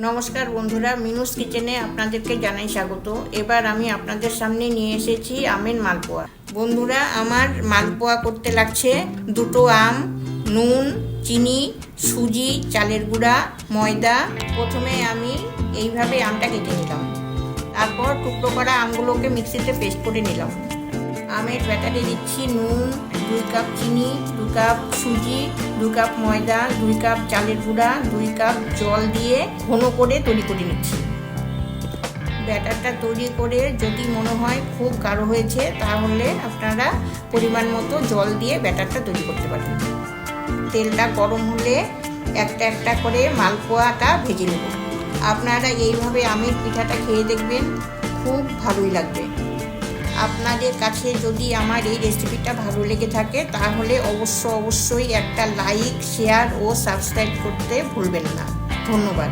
নমস্কার বন্ধুরা, মিনুস কিচেনে আপনাদেরকে জানাই স্বাগত। এবার আমি আপনাদের সামনে নিয়ে এসেছি আমের মালপোয়া। বন্ধুরা, আমার মালপোয়া করতে লাগছে দুটো আম, নুন, চিনি, সুজি, চালের গুঁড়া, ময়দা। প্রথমে আমি এইভাবে আমটা কেটে নিলাম, তারপর টুকরো করা আমগুলোকে মিক্সিতে পেস্ট করে নিলাম। আমের ব্যাটারে দিচ্ছি নুন, 2 কাপ চিনি, 2 কাপ সুজি, 2 কাপ ময়দা, 2 কাপ চালের গুঁড়া, 2 কাপ জল দিয়ে ঘন করে তৈরি করে নিচ্ছি। ব্যাটারটা তৈরি করে যদি মনে হয় খুব গাঢ় হয়েছে, তাহলে আপনারা পরিমাণ মতো জল দিয়ে ব্যাটারটা তৈরি করতে পারেন। তেলটা গরম হলে একটা একটা করে মালপোয়াটা ভেজে নেব। আপনারা এইভাবে আমের পিঠাটা খেয়ে দেখবেন, খুব ভালোই লাগবে। আপনাদের কাছে যদি আমার এই রেসিপিটা ভালো লেগে থাকে, তাহলে অবশ্যই একটা লাইক, শেয়ার ও সাবস্ক্রাইব করতে ভুলবেন না। ধন্যবাদ।